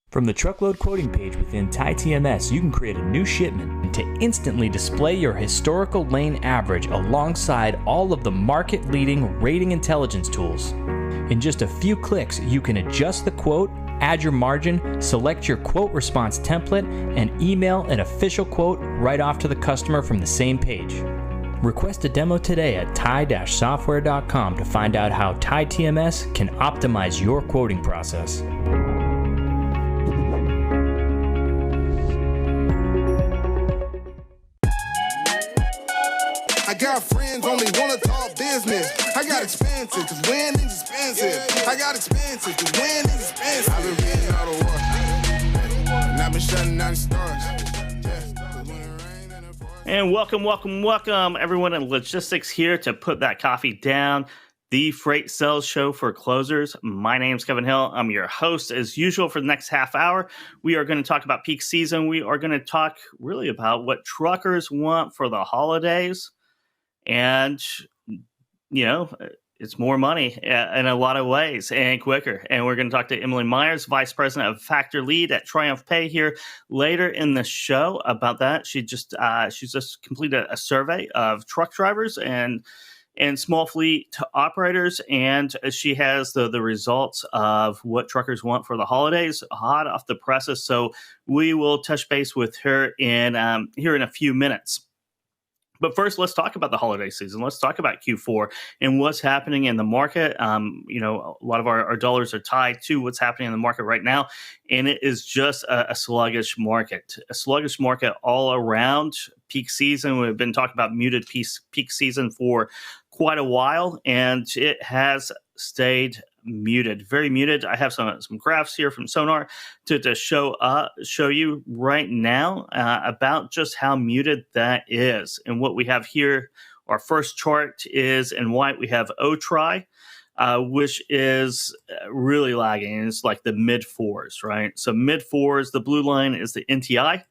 From the truckload quoting page within TriumphTMS, you can create a new shipment to instantly display your historical lane average alongside all of the market-leading rating intelligence tools. In just a few clicks, you can adjust the quote, add your margin, select your quote response template, and email an official quote right off to the customer from the same page. Request a demo today at tie-software.com to find out how TriumphTMS can optimize your quoting process. I got friends only wanna talk business. I got expensive, cause winning's expensive. I got expensive, cause winning's expensive. I've been reading all the war, and I've been shutting down the stars. And welcome, everyone in logistics here to Put That Coffee Down, the freight sales show for closers. My name's Kevin Hill. I'm your host as usual for the next half hour. We are going to talk about peak season. We are going to talk really about what truckers want for the holidays. And, you know, it's more money in a lot of ways and quicker. And we're going to talk to Emily Meyers, Vice President of Factor Lead at TriumphPay here later in the show about that. She's just completed a survey of truck drivers and small fleet operators, and she has the results of what truckers want for the holidays hot off the presses. So we will touch base with her here in a few minutes. But first, let's talk about the holiday season. Let's talk about Q4 and what's happening in the market. You know, a lot of our dollars are tied to what's happening in the market right now, and it is just a sluggish market. A sluggish market all around peak season. We've been talking about muted peak season for quite a while, and it has stayed muted, very muted. I have some graphs here from Sonar to show you right now about just how muted that is. And what we have here, our first chart is in white. We have OTRI, which is really lagging. It's like the mid fours, right? So mid fours. The blue line is the NTI.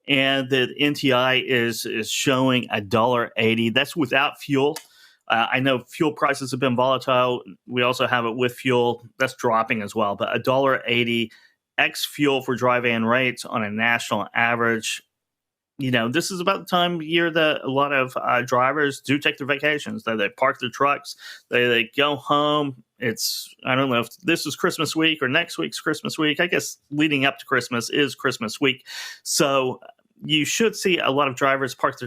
And the NTI is showing $1.80. That's without fuel. I know fuel prices have been volatile. We also have it with fuel. That's dropping as well. But $1.80 ex fuel for dry van rates on a national average. You know, this is about the time of year that a lot of drivers do take their vacations. They park their trucks. They go home. I don't know if this is Christmas week or next week's Christmas week. I guess leading up to Christmas is Christmas week. So you should see a lot of drivers park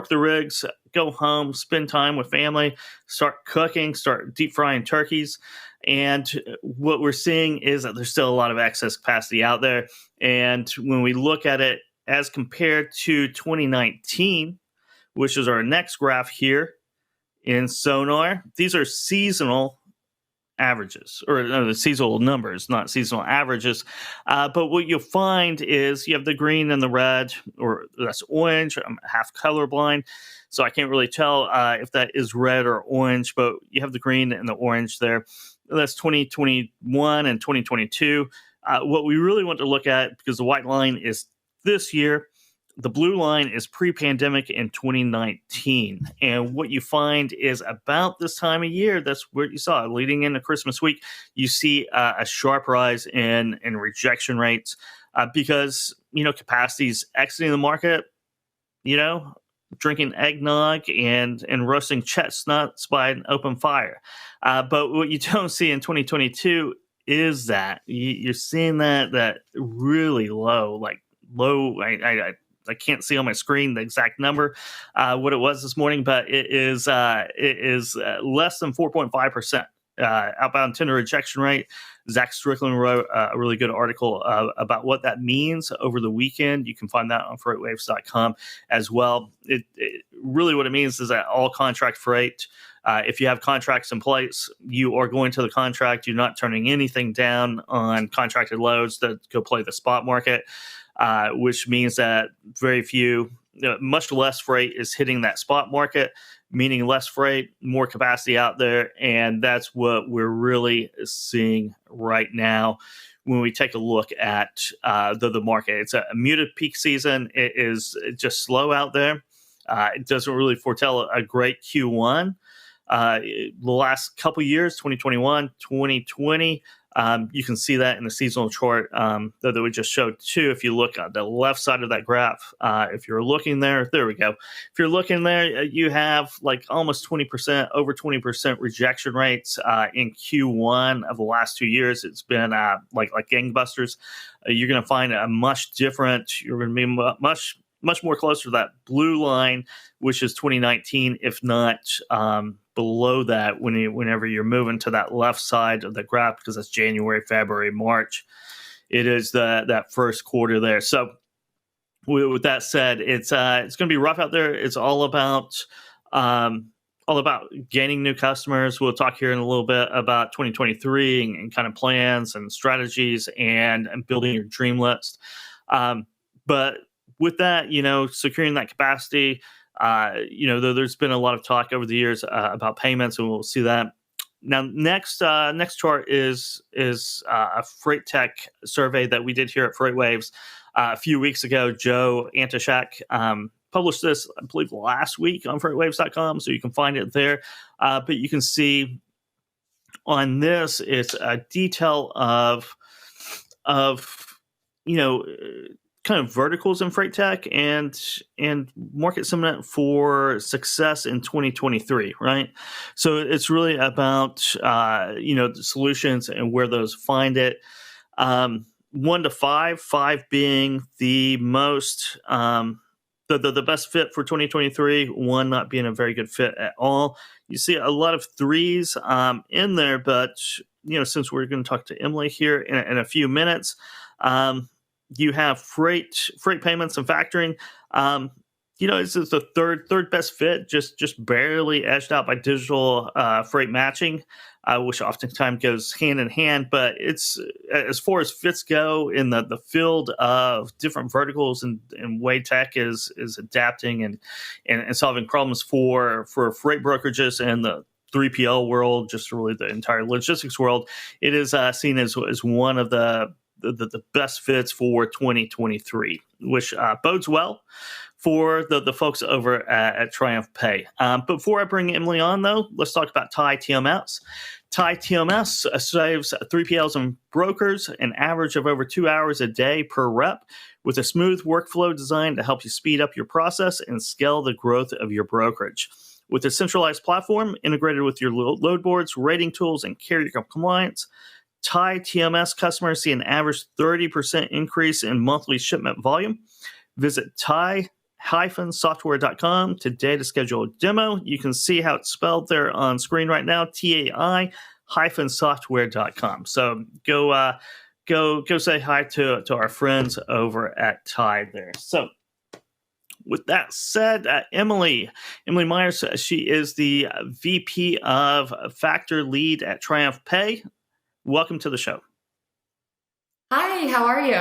the rigs, go home, spend time with family, start cooking, start deep frying turkeys. And what we're seeing is that there's still a lot of excess capacity out there. And when we look at it as compared to 2019, which is our next graph here in Sonar, these are seasonal averages, or no, the seasonal numbers, not seasonal averages. But what you'll find is you have the green and the red, or that's orange. I'm half colorblind, so I can't really tell if that is red or orange, but you have the green and the orange there. That's 2021 and 2022. What we really want to look at, because the white line is this year, the blue line is pre-pandemic in 2019. And what you find is about this time of year, that's what you saw leading into Christmas week, you see a sharp rise in rejection rates because, you know, capacity's exiting the market, you know, drinking eggnog and roasting chestnuts by an open fire. But what you don't see in 2022 is that you're seeing that really low. I can't see on my screen the exact number, what it was this morning, but it is less than 4.5% outbound tender rejection rate. Zach Strickland wrote a really good article about what that means over the weekend. You can find that on freightwaves.com as well. It really what it means is that all contract freight, if you have contracts in place, you are going to the contract. You're not turning anything down on contracted loads that go play the spot market. Which means that much less freight is hitting that spot market, meaning less freight, more capacity out there. And that's what we're really seeing right now when we take a look at the market. It's a muted peak season. It is just slow out there. It doesn't really foretell a great Q1. The last couple years, 2021, 2020, You can see that in the seasonal chart that we just showed too. If you look at the left side of that graph, if you're looking there we go. If you're looking there, you have like almost 20%, over 20% rejection rates in Q1 of the last 2 years. It's been like gangbusters. You're going to find a much different. You're going to be much more closer to that blue line, which is 2019, if not below that whenever you're moving to that left side of the graph, because that's January, February, March. It is that first quarter there. So with that said, it's going to be rough out there. It's all about gaining new customers. We'll talk here in a little bit about 2023 and kind of plans and strategies and building your dream list. But with that, securing that capacity, there's been a lot of talk over the years about payments, and we'll see that. Now, next chart is a Freight Tech survey that we did here at FreightWaves a few weeks ago. Joe Antashak published this, I believe, last week on FreightWaves.com, so you can find it there. But you can see on this, it's a detail of kind of verticals in freight tech and market sentiment for success in 2023, right? So it's really about the solutions and where those find it. 1 to 5, 5 being the most the best fit for 2023, 1 not being a very good fit at all. You see a lot of 3s in there, but since we're going to talk to Emily here in a few minutes. You have freight payments and factoring. It's the third best fit, just barely edged out by digital freight matching, which oftentimes goes hand in hand. But it's as far as fits go in the field of different verticals and way tech is adapting and solving problems for freight brokerages and the 3PL world, just really the entire logistics world. It is seen as one of the best fits for 2023, which bodes well for the folks over at TriumphPay. But before I bring Emily on, though, let's talk about TIE TMS. TIE TMS saves 3PLs and brokers an average of over 2 hours a day per rep, with a smooth workflow designed to help you speed up your process and scale the growth of your brokerage. With a centralized platform integrated with your load boards, rating tools, and carrier compliance, TIE TMS customers see an average 30% increase in monthly shipment volume. Visit TIE-software.com today to schedule a demo. You can see how it's spelled there on screen right now, TAI-software.com. So go say hi to our friends over at TIE there. So with that said, Emily Meyers, she is the VP of Factor Lead at TriumphPay. Welcome to the show. Hi, how are you?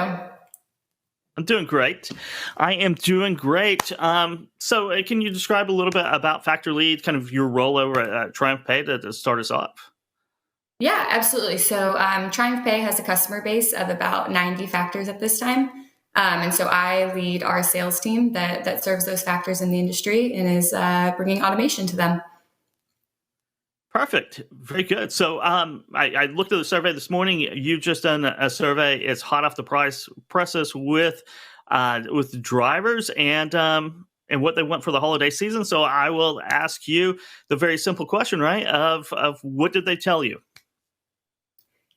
I'm doing great. I am doing great. So can you describe a little bit about Factor Lead, kind of your role over at TriumphPay to start us off? Yeah, absolutely. So TriumphPay has a customer base of about 90 factors at this time. And so I lead our sales team that serves those factors in the industry and is bringing automation to them. Perfect. Very good. So I looked at the survey this morning. You've just done a survey. It's hot off the presses with drivers and what they want for the holiday season. So I will ask you the very simple question, right? Of what did they tell you?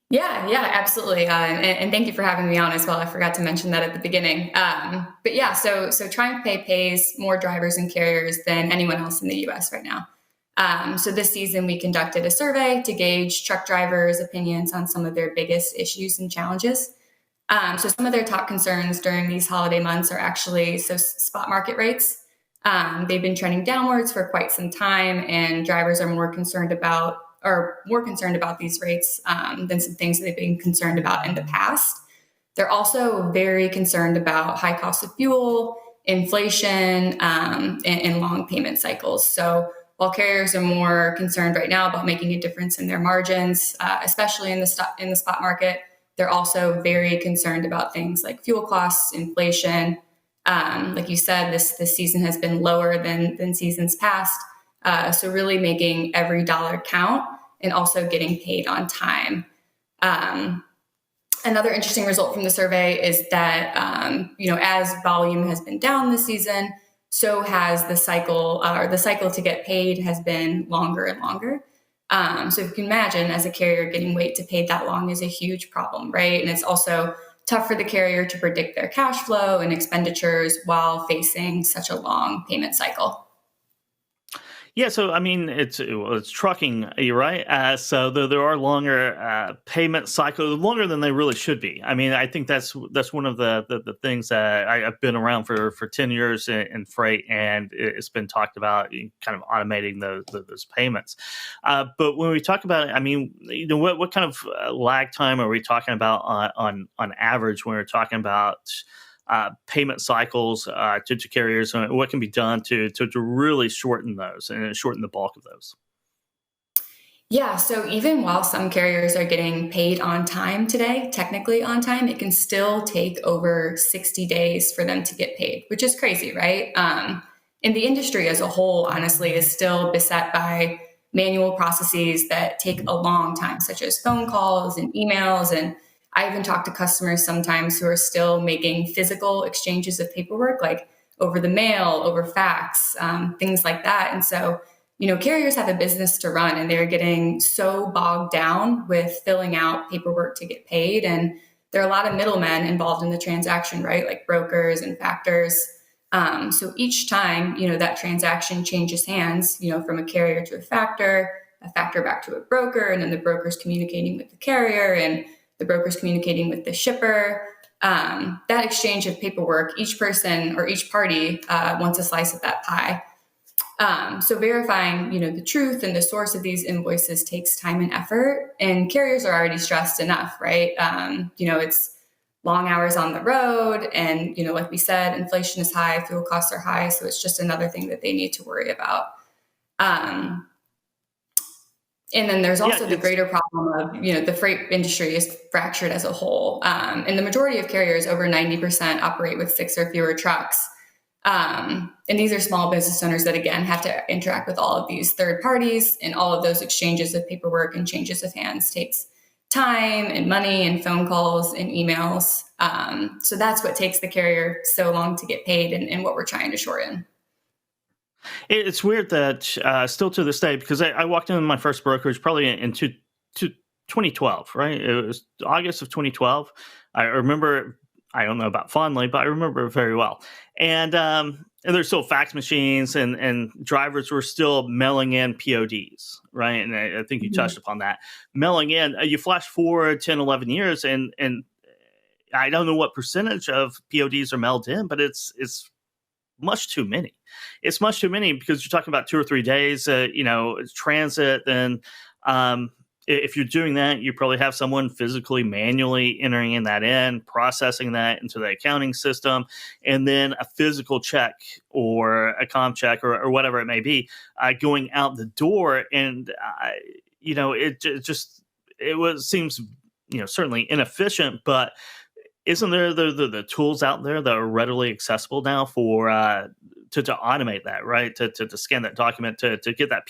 Yeah, absolutely. And thank you for having me on as well. I forgot to mention that at the beginning. But yeah, so TriumphPay pays more drivers and carriers than anyone else in the U.S. right now. So this season, we conducted a survey to gauge truck drivers' opinions on some of their biggest issues and challenges. So some of their top concerns during these holiday months are actually spot market rates. They've been trending downwards for quite some time, and drivers are more concerned about these rates than some things that they've been concerned about in the past. They're also very concerned about high cost of fuel, inflation, and long payment cycles. So while carriers are more concerned right now about making a difference in their margins, especially in the spot market, they're also very concerned about things like fuel costs, inflation. Like you said, this season has been lower than seasons past. So really making every dollar count and also getting paid on time. Another interesting result from the survey is that, as volume has been down this season, so has the cycle to get paid has been longer and longer. So if you can imagine, as a carrier, getting wait to pay that long is a huge problem, right? And it's also tough for the carrier to predict their cash flow and expenditures while facing such a long payment cycle. Yeah, so I mean, it's trucking, you're right. So there are longer payment cycles, longer than they really should be. I mean, I think that's one of the things that I've been around for 10 years in freight, and it's been talked about kind of automating those payments. But when we talk about it, I mean, what kind of lag time are we talking about on average when we're talking about payment cycles to carriers, and what can be done to really shorten those and shorten the bulk of those? Yeah, so even while some carriers are getting paid on time today, technically on time, it can still take over 60 days for them to get paid, which is crazy, right? And the industry as a whole, honestly, is still beset by manual processes that take a long time, such as phone calls and emails. And I even talk to customers sometimes who are still making physical exchanges of paperwork, like over the mail, over fax, things like that. And so, carriers have a business to run, and they're getting so bogged down with filling out paperwork to get paid. And there are a lot of middlemen involved in the transaction, right? Like brokers and factors. So each time, that transaction changes hands, from a carrier to a factor back to a broker, and then the broker's communicating with the carrier, and the broker's communicating with the shipper. That exchange of paperwork, each person or each party wants a slice of that pie. So verifying, the truth and the source of these invoices takes time and effort, and carriers are already stressed enough, right? It's long hours on the road, and, like we said, inflation is high, fuel costs are high. So it's just another thing that they need to worry about. And then there's also the greater problem of, the freight industry is fractured as a whole. And the majority of carriers, over 90%, operate with 6 or fewer trucks. And these are small business owners that, again, have to interact with all of these third parties, and all of those exchanges of paperwork and changes of hands takes time and money and phone calls and emails. So that's what takes the carrier so long to get paid, and what we're trying to shorten. It's weird that still to this day, because I walked into my first brokerage probably in 2012, right? It was August of 2012. I remember, I don't know about fondly, but I remember it very well. And there's still fax machines, and drivers were still mailing in PODs, right? And I think you touched upon that. Mailing in, you flash forward 10, 11 years, and I don't know what percentage of PODs are mailed in, but it's much too many. It's much too many, because you're talking about 2 or 3 days, transit. Then if you're doing that, you probably have someone physically, manually entering processing that into the accounting system, and then a physical check or a comp check or whatever it may be going out the door. And, it seems, certainly inefficient, but isn't there the tools out there that are readily accessible now for to automate that, right? To scan that document, to get that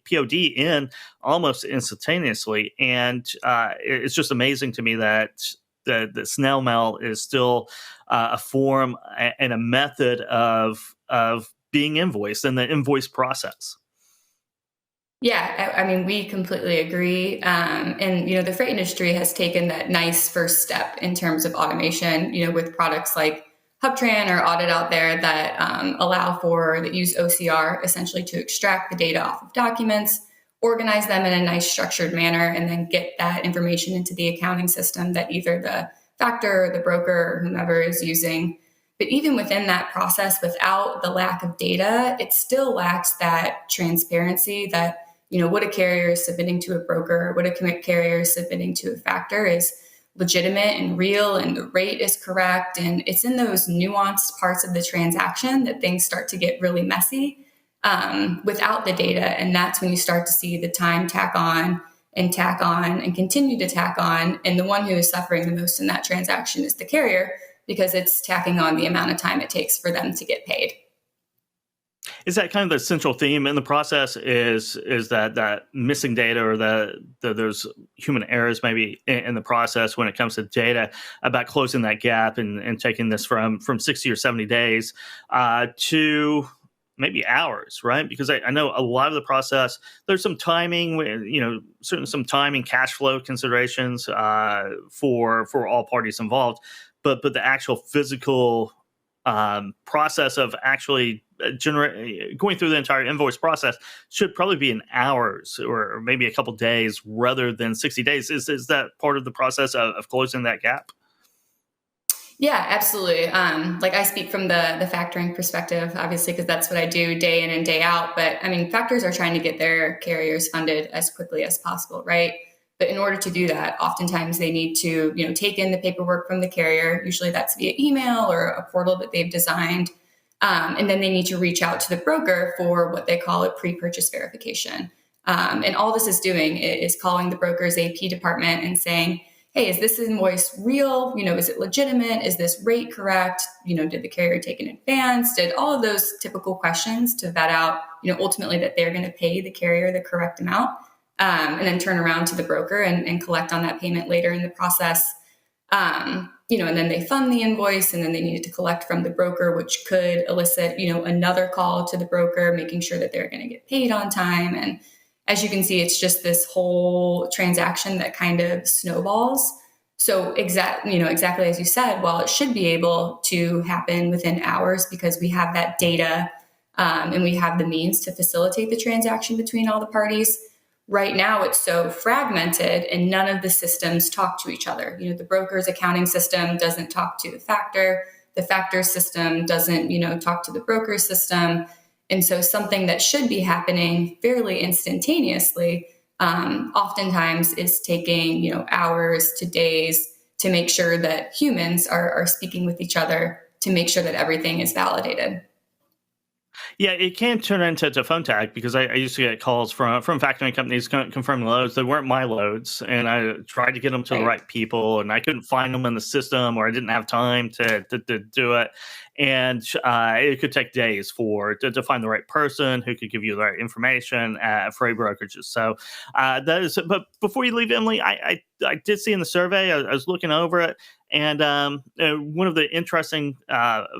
POD in almost instantaneously. And it's just amazing to me that the snail mail is still a form and a method of being invoiced and the invoice process. Yeah, I mean, we completely agree. And, the freight industry has taken that nice first step in terms of automation, with products like HubTran or Audit out there that that use OCR essentially to extract the data off of documents, organize them in a nice structured manner, and then get that information into the accounting system that either the factor or the broker or whomever is using. But even within that process, without the lack of data, it still lacks that transparency that, what a carrier is submitting to a broker, what a carrier is submitting to a factor is legitimate and real, and the rate is correct. And it's in those nuanced parts of the transaction that things start to get really messy without the data. And that's when you start to see the time tack on and continue to tack on. And the one who is suffering the most in that transaction is the carrier, because it's tacking on the amount of time it takes for them to get paid. Is that kind of the central theme in the process? Is that missing data, or there's human errors maybe in the process when it comes to data, about closing that gap and taking this from 60 or 70 days to maybe hours, right? Because I know a lot of the process, there's some timing, certainly some timing, cash flow considerations for all parties involved, but the actual physical process of actually going through the entire invoice process should probably be in hours or maybe a couple days rather than 60 days. Is that part of the process of closing that gap? Yeah, absolutely. Like I speak from the factoring perspective, obviously, because that's what I do day in and day out. But I mean, factors are trying to get their carriers funded as quickly as possible, right? But in order to do that, oftentimes they need to, take in the paperwork from the carrier. Usually that's via email or a portal that they've designed. And then they need to reach out to the broker for what they call a pre-purchase verification. And all this is doing is calling the broker's AP department and saying, hey, is this invoice real? Is it legitimate? Is this rate correct? Did the carrier take in advance? Did all of those typical questions to vet out, ultimately that they're going to pay the carrier the correct amount, and then turn around to the broker and collect on that payment later in the process. And then they fund the invoice, and then they needed to collect from the broker, which could elicit, another call to the broker, making sure that they're going to get paid on time. And as you can see, it's just this whole transaction that kind of snowballs. So exactly as you said, while it should be able to happen within hours because we have that data and we have the means to facilitate the transaction between all the parties, right now it's so fragmented and none of the systems talk to each other. The broker's accounting system doesn't talk to the factor system doesn't, talk to the broker's system. And so something that should be happening fairly instantaneously, oftentimes is taking, hours to days to make sure that humans are speaking with each other to make sure that everything is validated. Yeah, it can turn into phone tag, because I used to get calls from factoring companies confirming loads. They weren't my loads, and I tried to get them to the right people, and I couldn't find them in the system, or I didn't have time to do it. And it could take days to find the right person who could give you the right information at freight brokerages. So that is. But before you leave, Emily, I did see in the survey, I was looking over it, and one of the interesting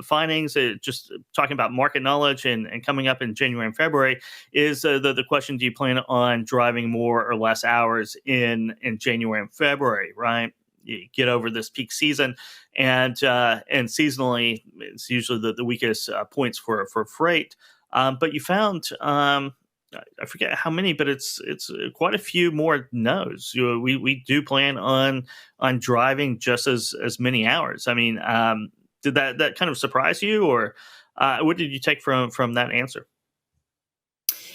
findings, just talking about market knowledge and coming up in January and February, is the question: do you plan on driving more or less hours in January and February? Right. You get over this peak season, and seasonally, it's usually the weakest points for freight. But you found, I forget how many, but it's quite a few more no's. We do plan on driving just as many hours. I mean, did that kind of surprise you, or what did you take from that answer?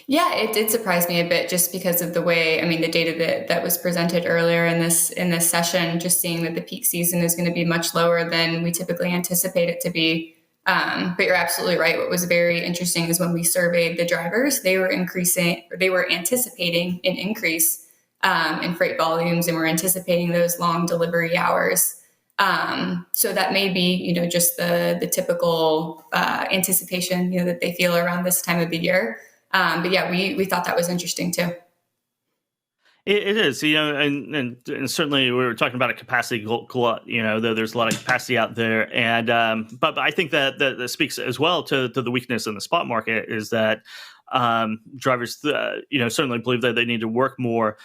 Yeah, it did surprise me a bit, just because of the way, the data that was presented earlier in this session, just seeing that the peak season is going to be much lower than we typically anticipate it to be. But you're absolutely right. What was very interesting is when we surveyed the drivers, they were anticipating an increase in freight volumes, and we're anticipating those long delivery hours. So that may be, just the typical anticipation, that they feel around this time of the year. But yeah, we thought that was interesting too. It is, and certainly we were talking about a capacity glut. There's a lot of capacity out there, and but I think that speaks as well to the weakness in the spot market, is that drivers, certainly believe that they need to work more,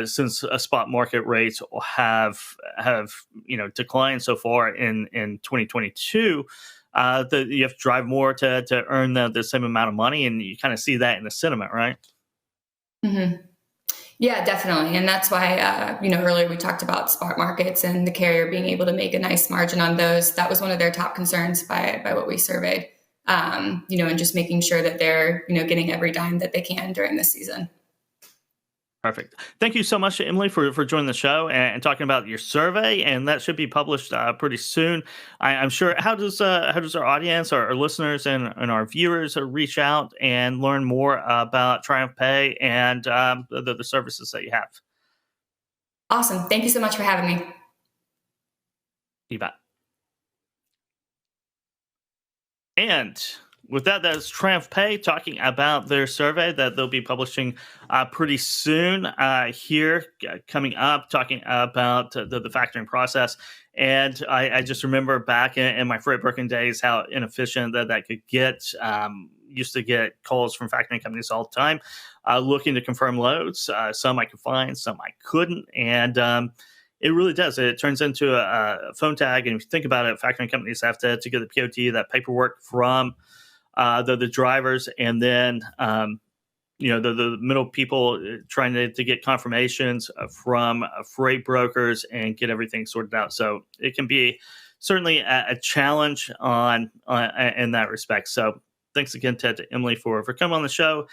since spot market rates have declined so far in 2022. That you have to drive more to earn the same amount of money, and you kind of see that in the sentiment, right? Mm-hmm. Yeah, definitely. And that's why, earlier we talked about spot markets and the carrier being able to make a nice margin on those. That was one of their top concerns by what we surveyed, and just making sure that they're, getting every dime that they can during this season. Perfect. Thank you so much, Emily, for joining the show and talking about your survey, and that should be published pretty soon. I'm sure. How does our audience, our listeners, and our viewers reach out and learn more about TriumphPay and the services that you have? Awesome. Thank you so much for having me. You bet. And with that, that's TriumphPay talking about their survey that they'll be publishing pretty soon here coming up, talking about the factoring process. And I just remember back in my freight broking days how inefficient that could get. Used to get calls from factoring companies all the time looking to confirm loads. Some I could find, some I couldn't. And it really does. It turns into a phone tag. And if you think about it, factoring companies have to get the POT, that paperwork from the drivers, and then the middle people trying to get confirmations from freight brokers and get everything sorted out. So it can be certainly a challenge in that respect. So thanks again, Ted, to Emily for coming on the show,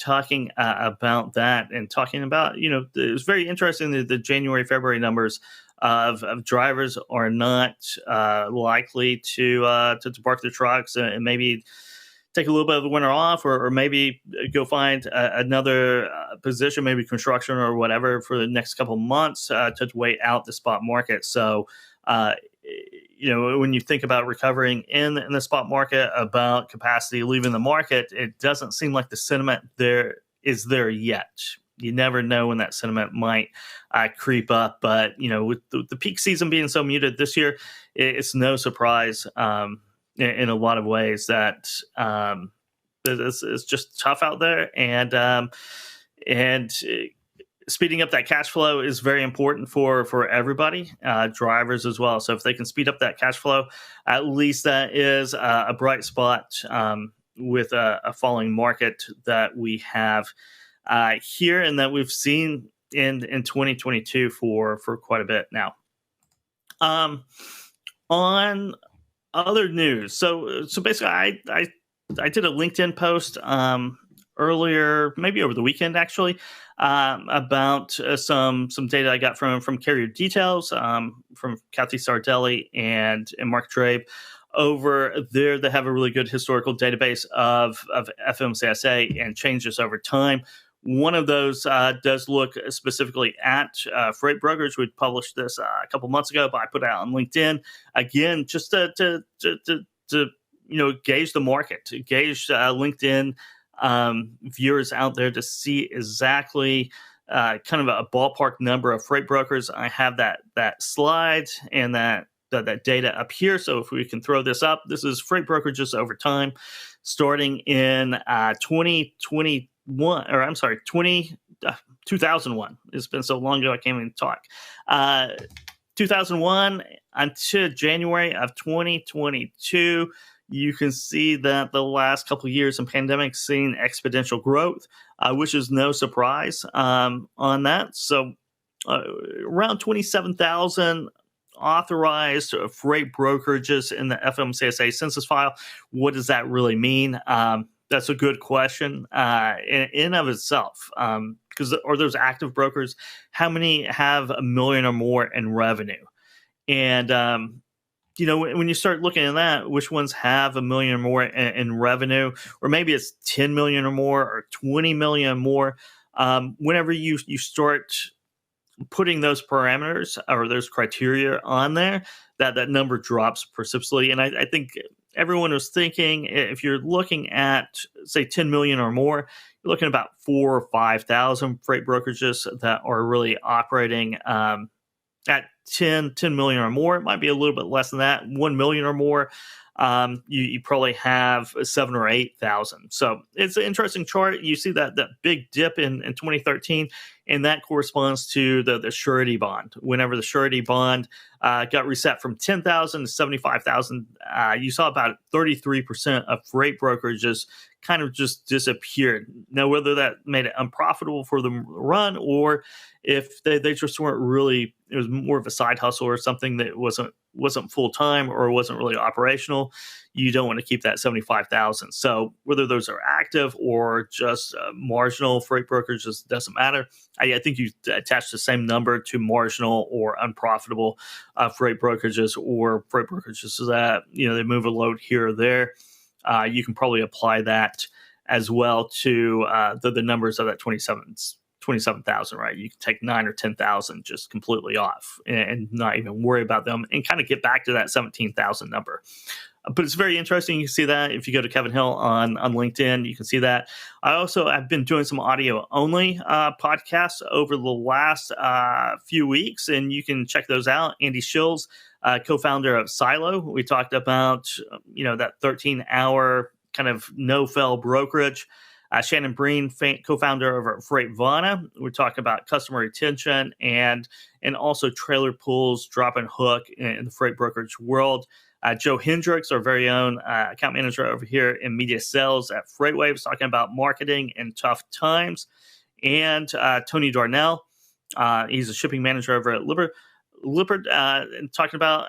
talking about that, and talking about, it was very interesting the January, February numbers of drivers are not likely to park their trucks and maybe take a little bit of the winter off, or maybe go find another position, maybe construction or whatever, for the next couple of months to wait out the spot market. So, when you think about recovering in the spot market, about capacity leaving the market, it doesn't seem like the sentiment is there yet. You never know when that sentiment might creep up. But, with the peak season being so muted this year, it's no surprise in a lot of ways that it's just tough out there. And speeding up that cash flow is very important for everybody, drivers as well. So if they can speed up that cash flow, at least that is a bright spot with a falling market that we have here, and that we've seen in 2022 for quite a bit now. On other news, so basically, I did a LinkedIn post earlier, maybe over the weekend actually, about some data I got from Carrier Details, from Kathy Sardelli and Mark Trabe. Over there, they have a really good historical database of FMCSA and changes over time. One of those does look specifically at freight brokers. We published this a couple months ago, but I put it out on LinkedIn again just to gauge the market, to gauge LinkedIn viewers out there, to see exactly kind of a ballpark number of freight brokers. I have that slide and that data up here. So if we can throw this up, this is freight brokerages over time, starting in 2001. Or I'm sorry, 2001. It's been so long ago I can't even talk. 2001 until January of 2022, you can see that the last couple of years in pandemic seen exponential growth, which is no surprise on that. So around 27,000 authorized freight brokerages in the FMCSA census file. What does that really mean? That's a good question in of itself, because are those active brokers? How many have $1 million or more in revenue? And when you start looking at that, which ones have $1 million or more in revenue, or maybe it's 10 million or more, or 20 million or more. Whenever you start putting those parameters or those criteria on there, that number drops precipitously. And I think everyone was thinking, if you're looking at, say, 10 million or more, you're looking at about 4,000 or 5,000 freight brokerages that are really operating at 10 million or more. It might be a little bit less than that, 1 million or more. You probably have 7,000 or 8,000. So it's an interesting chart. You see that big dip in 2013, and that corresponds to the surety bond. Whenever the surety bond got reset from 10,000 to 75,000, you saw about 33% of freight brokerages kind of just disappeared. Now, whether that made it unprofitable for them to run, or if they just weren't really, it was more of a side hustle or something that wasn't full time or wasn't really operational, you don't want to keep that 75,000. So whether those are active or just marginal freight brokers, just doesn't matter. I think you attach the same number to marginal or unprofitable freight brokerages, or freight brokerages that they move a load here or there. You can probably apply that as well to the numbers of that 27,000, right? You can take 9,000 or 10,000 just completely off and not even worry about them, and kind of get back to that 17,000 number. But it's very interesting. You can see that if you go to Kevin Hill on LinkedIn, you can see that. I've been doing some audio only podcasts over the last few weeks, and you can check those out. Andy Schills, co-founder of Silo. We talked about, that 13-hour kind of no-fail brokerage. Shannon Breen, co-founder over at Freightvana. We're talking about customer retention and also trailer pools, drop and hook in the freight brokerage world. Joe Hendricks, our very own account manager over here in media sales at FreightWaves, talking about marketing in tough times. And Tony Darnell, he's a shipping manager over at Lippert, and talking about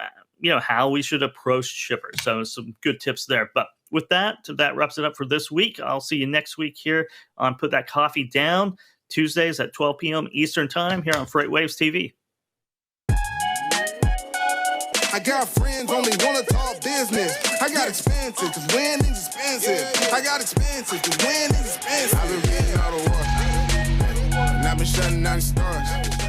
how we should approach shippers. So some good tips there. But with that wraps it up for this week. I'll see you next week here on Put That Coffee Down, Tuesdays at 12 p.m. Eastern Time here on FreightWaves TV. I got friends only wanna talk business. I got expensive, cause winning's expensive. I got expensive, cause winning's expensive. I've been reading all the war, and I've been shutting down the stars.